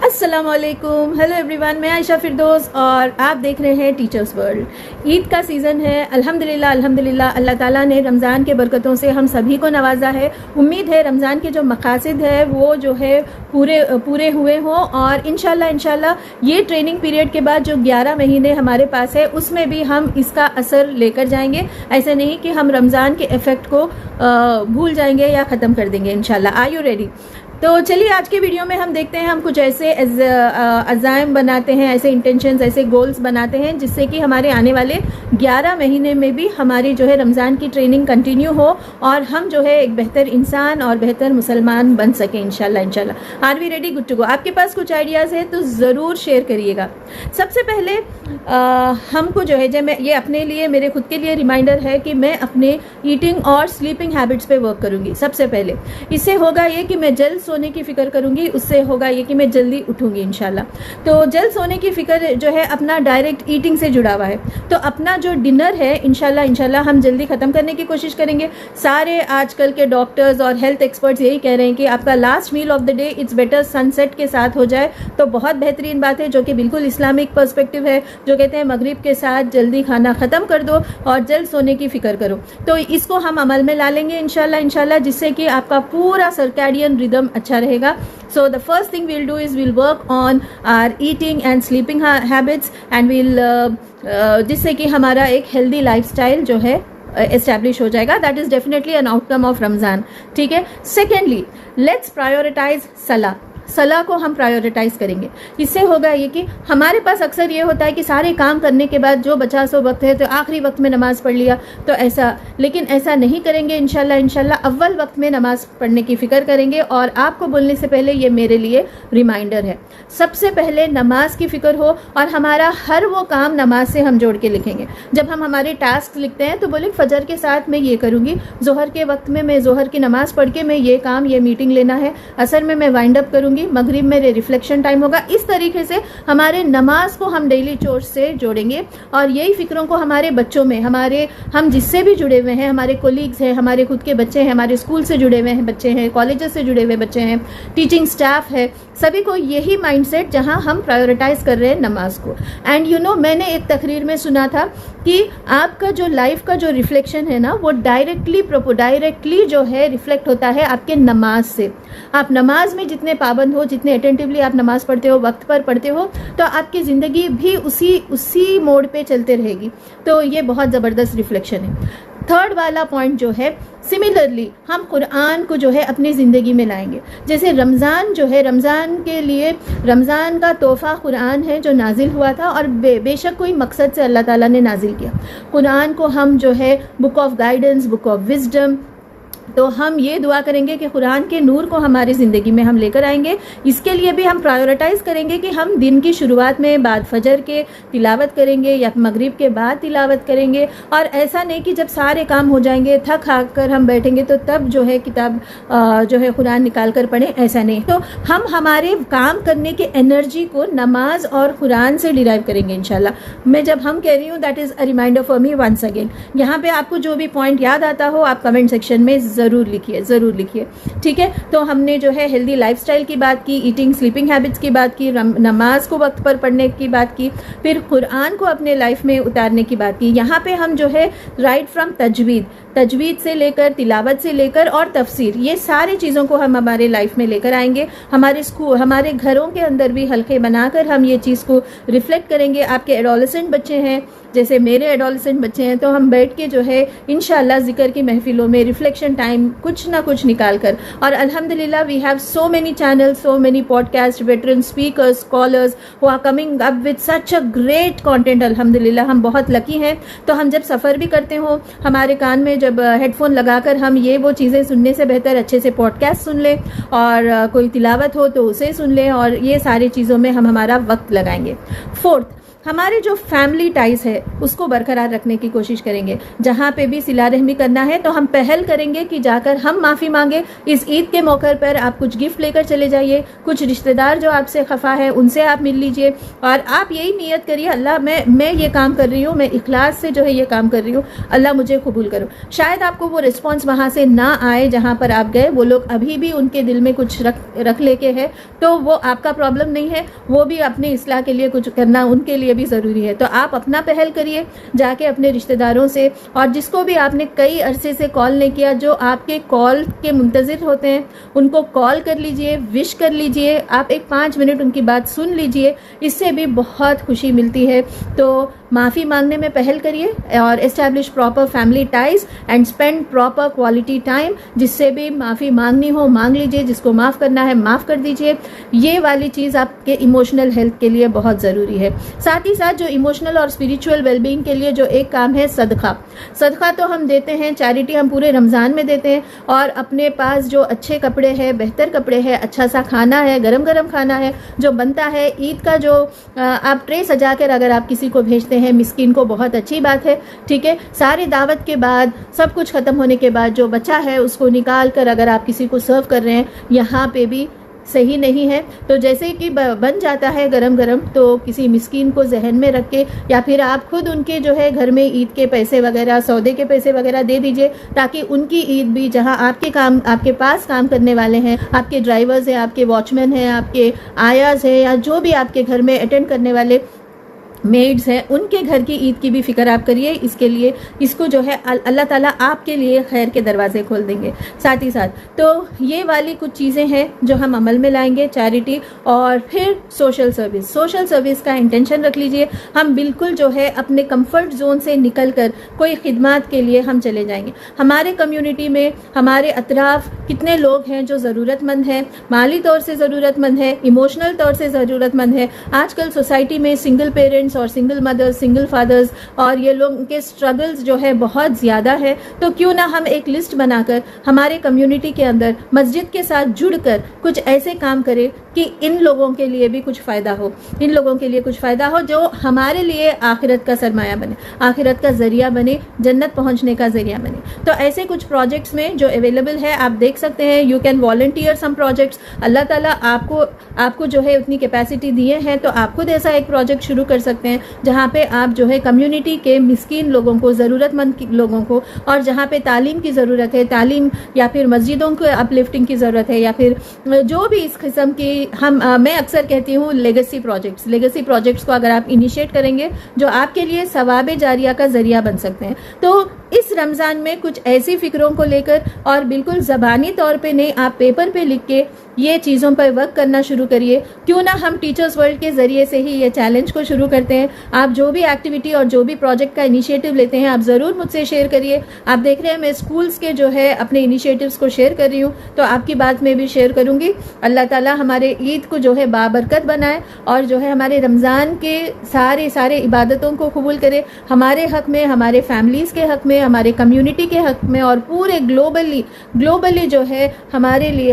अस्सलाम वालेकुम, hello everyone, मैं आयशा फिरदौस और आप देख रहे हैं टीचर्स वर्ल्ड। ईद का सीज़न है। अल्हम्दुलिल्लाह अल्हम्दुलिल्लाह अल्लाह ताला ने रमज़ान के बरकतों से हम सभी को नवाजा है। उम्मीद है रमज़ान के जो मकासद है वो जो है पूरे हुए हों और इंशाल्लाह ये ट्रेनिंग पीरियड के बाद जो 11 महीने हमारे पास है उसमें भी हम इसका असर लेकर जाएंगे। ऐसे नहीं कि हम रमज़ान के इफ़ेक्ट को भूल जाएंगे या ख़त्म कर देंगे इंशाल्लाह। Are you ready? तो चलिए आज के वीडियो में हम देखते हैं हम कुछ ऐसे अज़ाइम बनाते हैं, ऐसे इंटेंशंस, ऐसे गोल्स बनाते हैं जिससे कि हमारे आने वाले 11 महीने में भी हमारी जो है रमज़ान की ट्रेनिंग कंटिन्यू हो और हम जो है एक बेहतर इंसान और बेहतर मुसलमान बन सकें इंशाल्लाह। Are we ready? Good to go. आपके पास कुछ आइडियाज़ है तो ज़रूर शेयर करिएगा। सबसे पहले हमको जो है जब मैं ये अपने लिए, मेरे खुद के लिए रिमाइंडर है कि मैं अपने ईटिंग और स्लीपिंग हैबिट्स पे वर्क करूँगी। सबसे पहले इससे होगा ये कि मैं जल्द सोने की फ़िक्र करूँगी, उससे होगा ये कि मैं जल्दी उठूँगी इंशाल्लाह। तो जल्द सोने की फ़िक्र जो है अपना डायरेक्ट ईटिंग से जुड़ा हुआ है। तो अपना जो डिनर है इंशाल्लाह हम जल्दी ख़त्म करने की कोशिश करेंगे। सारे आजकल के डॉक्टर्स और हेल्थ एक्सपर्ट्स यही कह रहे हैं कि आपका last meal of the day it's better sunset के साथ हो जाए तो बहुत बेहतरीन बात है, जो कि बिल्कुल इस्लामिक पर्सपेक्टिव है, जो कहते हैं मगरिब के साथ जल्दी खाना ख़त्म कर दो और जल्द सोने की फ़िक्र करो। तो इसको हम अमल में ला लेंगे इंशाल्लाह जिससे कि आपका पूरा सर्कैडियन रिदम अच्छा रहेगा। So the first thing we'll do is we'll work on our eating and sleeping habits and we'll जिससे कि हमारा एक हेल्दी लाइफस्टाइल जो है एस्टैब्लिश हो जाएगा। That is definitely an outcome of Ramzan. ठीक है। सेकेंडली, लेट्स प्रायोरिटाइज सलाह को हम प्रायोरिटाइज करेंगे। इससे होगा ये कि हमारे पास अक्सर ये होता है कि सारे काम करने के बाद जो बचा सो वक्त है तो आखिरी वक्त में नमाज़ पढ़ लिया, तो लेकिन ऐसा नहीं करेंगे इंशाल्लाह अव्वल वक्त में नमाज़ पढ़ने की फ़िक्र करेंगे। और आपको बोलने से पहले ये मेरे लिए रिमाइंडर है, सबसे पहले नमाज की फ़िक्र हो और हमारा हर वो काम नमाज से हम जोड़ के लिखेंगे। जब हम हमारे टास्क लिखते हैं तो बोले फजर के साथ मैं ये करूँगी, जोहर के वक्त में मैं जोहर की नमाज़ पढ़ के मैं ये काम, ये मीटिंग लेना है, असर में मैं वाइंड अप करूँगी, मगरिब में रिफ्लेक्शन टाइम होगा। इस तरीके से हमारे नमाज को हम डेली चोर्स से जोड़ेंगे और यही फिक्रों को हमारे बच्चों में, हम जिससे भी जुड़े हुए हैं, हमारे कोलीग्स हैं, हमारे खुद के बच्चे हैं, हमारे स्कूल से जुड़े हुए हैं बच्चे हैं, कॉलेजेस से जुड़े हुए बच्चे हैं, टीचिंग स्टाफ है, सभी को यही माइंडसेट जहां हम प्रायोरिटाइज कर रहे हैं नमाज को। एंड मैंने एक तकरीर में सुना था कि आपका जो लाइफ का जो रिफ्लेक्शन है ना वो डायरेक्टली जो है रिफ्लेक्ट होता है आपके नमाज से। आप नमाज में जितने पाबंद हो, जितने अटेंटिवली आप नमाज पढ़ते हो, वक्त पर पढ़ते हो, तो आपकी ज़िंदगी भी उसी मोड पे चलते रहेगी। तो ये बहुत ज़बरदस्त रिफ्लेक्शन है। थर्ड वाला पॉइंट जो है, सिमिलरली हम कुरान को जो है अपनी ज़िंदगी में लाएंगे। जैसे रमज़ान जो है, रमज़ान के लिए रमज़ान का तोहफ़ा कुरान है जो नाजिल हुआ था और बेशक कोई मकसद से अल्लाह ताला ने नाजिल किया। कुरान को हम जो है book of guidance, book of wisdom, तो हम ये दुआ करेंगे कि कुरान के नूर को हमारी ज़िंदगी में हम लेकर आएंगे। इसके लिए भी हम प्रायोरिटाइज़ करेंगे कि हम दिन की शुरुआत में बाद फजर के तिलावत करेंगे या मगरिब के बाद तिलावत करेंगे। और ऐसा नहीं कि जब सारे काम हो जाएंगे थक हाक कर हम बैठेंगे तो तब जो है किताब जो है कुरान निकाल कर पढ़ें, ऐसा नहीं। तो हम हमारे काम करने के एनर्जी को नमाज और कुरान से डिराइव करेंगे इंशाल्लाह। मैं जब हम कह रही हूँ that is a reminder for me once again. यहाँ पे आपको जो भी पॉइंट याद आता हो आप कमेंट सेक्शन में ज़रूर लिखिए। ठीक है। तो हमने जो है हेल्दी लाइफस्टाइल की बात की, ईटिंग स्लीपिंग हैबिट्स की बात की, नमाज को वक्त पर पढ़ने की बात की, फिर कुरान को अपने लाइफ में उतारने की बात की। यहाँ पे हम जो है राइट फ्रॉम तजवीद से लेकर, तिलावत से लेकर और तफसीर, ये सारी चीज़ों को हम हमारे लाइफ में लेकर आएंगे। हमारे स्कूल, हमारे घरों के अंदर भी हल्के बनाकर हम ये चीज़ को रिफ्लेक्ट करेंगे। आपके एडोलेसेंट बच्चे हैं, जैसे मेरे एडोलेसेंट बच्चे हैं, तो हम बैठ के जो है इंशाल्लाह जिक्र की महफिलों में रिफ्लेक्शन टाइम कुछ ना कुछ निकाल कर, और अल्हम्दुलिल्लाह we have so many channels, so many podcast, veteran speakers, scholars who are coming up with such a great content. अल्हम्दुलिल्लाह हम बहुत लकी हैं। तो हम जब सफ़र भी करते हो, हमारे कान में जब हेडफोन लगाकर हम ये वो चीज़ें सुनने से बेहतर अच्छे से पॉडकास्ट सुन लें और कोई तिलावत हो तो उसे सुन लें और ये सारी चीज़ों में हम हमारा वक्त लगाएंगे। फोर्थ, हमारे जो फैमिली टाइज है उसको बरकरार रखने की कोशिश करेंगे। जहाँ पे भी सिला रहमी करना है तो हम पहल करेंगे कि जाकर हम माफ़ी मांगे। इस ईद के मौके पर आप कुछ गिफ्ट लेकर चले जाइए, कुछ रिश्तेदार जो आपसे खफा है उनसे आप मिल लीजिए और आप यही नीयत करिए, अल्लाह मैं ये काम कर रही हूँ, मैं इखलास से जो है ये काम कर रही हूँ, अल्लाह मुझे कबूल करो। शायद आपको वो रिस्पॉन्स वहाँ से ना आए जहाँ पर आप गए, वो लोग अभी भी उनके दिल में कुछ रख लेके है, तो वो आपका प्रॉब्लम नहीं है, वो भी अपने इस्लाह के लिए कुछ करना उनके लिए भी ज़रूरी है। तो आप अपना पहल करिए, जाके अपने रिश्तेदारों से और जिसको भी आपने कई अरसे से कॉल नहीं किया, जो आपके कॉल के मुंतज़िर होते हैं, उनको कॉल कर लीजिए, विश कर लीजिए, आप एक 5 मिनट उनकी बात सुन लीजिए, इससे भी बहुत खुशी मिलती है। तो माफ़ी मांगने में पहल करिए और establish proper family ties and spend proper quality time. जिससे भी माफ़ी मांगनी हो मांग लीजिए, जिसको माफ़ करना है माफ़ कर दीजिए। ये वाली चीज़ आपके इमोशनल हेल्थ के लिए बहुत ज़रूरी है। साथ ही साथ जो इमोशनल और स्पिरिचुअल वेलबींग के लिए जो एक काम है सदका। सदका तो हम देते हैं, चैरिटी हम पूरे रमज़ान में देते हैं और अपने पास जो अच्छे कपड़े हैं, बेहतर कपड़े हैं, अच्छा सा खाना है, गरम गरम खाना है जो बनता है, ईद का जो आप ट्रे सजा कर अगर आप किसी को भेजते हैं मिस्किन को, बहुत अच्छी बात है। ठीक है, सारी दावत के बाद सब कुछ ख़त्म होने के बाद जो बचा है उसको निकाल कर अगर आप किसी को सर्व कर रहे हैं, यहाँ पे भी सही नहीं है। तो जैसे कि बन जाता है गरम गरम, तो किसी मिस्कीन को जहन में रख के या फिर आप खुद उनके जो है घर में ईद के पैसे वगैरह, सौदे के पैसे वगैरह दे दीजिए, ताकि उनकी ईद भी, जहां आपके पास काम करने वाले हैं, आपके ड्राइवर्स हैं, आपके वॉचमैन हैं, आपके आयाज हैं, या जो भी आपके घर में अटेंड करने वाले मेड्स हैं, उनके घर की ईद की भी फिक्र आप करिए। इसके लिए इसको जो है अल्लाह ताला आपके लिए खैर के दरवाजे खोल देंगे। साथ ही साथ तो ये वाली कुछ चीज़ें हैं जो हम अमल में लाएंगे, चैरिटी और फिर सोशल सर्विस। सोशल सर्विस का इंटेंशन रख लीजिए, हम बिल्कुल जो है अपने कंफर्ट जोन से निकल कर कोई खिदमत के लिए हम चले जाएंगे। हमारे कम्युनिटी में, हमारे अतराफ कितने लोग हैं जो ज़रूरतमंद हैं, माली तौर से ज़रूरतमंद है, इमोशनल तौर से ज़रूरतमंद है। आजकल सोसाइटी में सिंगल पेरेंट्स और सिंगल मदर्स, सिंगल फादर्स और ये लोग के स्ट्रगल्स जो है बहुत ज़्यादा है। तो क्यों ना हम एक लिस्ट बनाकर हमारे कम्युनिटी के अंदर मस्जिद के साथ जुड़कर कुछ ऐसे काम करें कि इन लोगों के लिए भी कुछ फ़ायदा हो, इन लोगों के लिए कुछ फ़ायदा हो, जो हमारे लिए आखिरत का सरमाया बने, आखिरत का ज़रिया बने, जन्नत पहुंचने का ज़रिया बने। तो ऐसे कुछ प्रोजेक्ट्स में जो अवेलेबल है आप देख सकते हैं। You can volunteer some projects. अल्लाह ताला आपको जो है उतनी कैपेसिटी दिए हैं, तो आप खुद ऐसा एक प्रोजेक्ट शुरू कर सकते हैं जहाँ पे आप जो है कम्युनिटी के मिस्कीन लोगों को, ज़रूरतमंद लोगों को, और जहाँ पे तालीम की ज़रूरत है, तालीम या फिर मस्जिदों को अपलिफ्टिंग की ज़रूरत है, या फिर जो भी इस किस्म की मैं अक्सर कहती हूँ लेगेसी प्रोजेक्ट्स को अगर आप इनिशिएट करेंगे जो आपके लिए सवाब जारिया का ज़रिया बन सकते हैं। तो इस रमज़ान में कुछ ऐसी फ़िक्रों को लेकर और बिल्कुल ज़बानी तौर पे नहीं, आप पेपर पे लिख के ये चीज़ों पर वर्क करना शुरू करिए। क्यों ना हम टीचर्स वर्ल्ड के ज़रिए से ही ये चैलेंज को शुरू करते हैं। आप जो भी एक्टिविटी और जो भी प्रोजेक्ट का इनिशिएटिव लेते हैं आप ज़रूर मुझसे शेयर करिए। आप देख रहे हैं मैं स्कूल्स के जो है अपने इनिशिएटिव्स को शेयर कर रही हूँ, तो आपकी बात में भी शेयर करूँगी। अल्लाह ताला हमारे ईद को जो है बाबरकत बनाए और जो है हमारे रमज़ान के सारे इबादतों को कबूल करे, हमारे हक़ में, हमारे फैमिलीज़ के हक़ में, हमारे कम्युनिटी के हक़ में, और पूरे ग्लोबली जो है हमारे लिए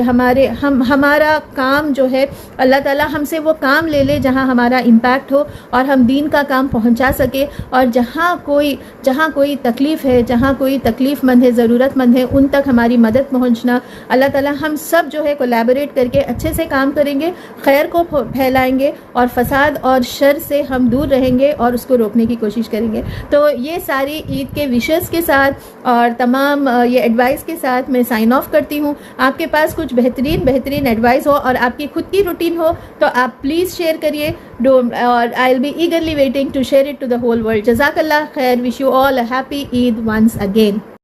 हमारा काम जो है अल्लाह ताला हमसे वो काम ले ले जहाँ हमारा इम्पैक्ट हो और हम दीन का काम पहुँचा सके। और जहाँ कोई तकलीफ़ है, जहाँ कोई तकलीफ़मंद है, ज़रूरतमंद है, उन तक हमारी मदद पहुँचना। अल्लाह ताला हम सब जो है कोलैबोरेट करके अच्छे से काम करेंगे, खैर को फैलाएंगे और फसाद और शर से हम दूर रहेंगे और उसको रोकने की कोशिश करेंगे। तो ये सारी ईद के विशेस के साथ और तमाम ये एडवाइस के साथ मैं साइन ऑफ करती हूँ। आपके पास कुछ बेहतरीन एडवाइस हो और आपकी खुद की रूटीन हो तो आप प्लीज़ शेयर करिए, और I will be eagerly waiting to share it to the whole world. जज़ाकल्लाह खैर। Wish you all a happy Eid once again.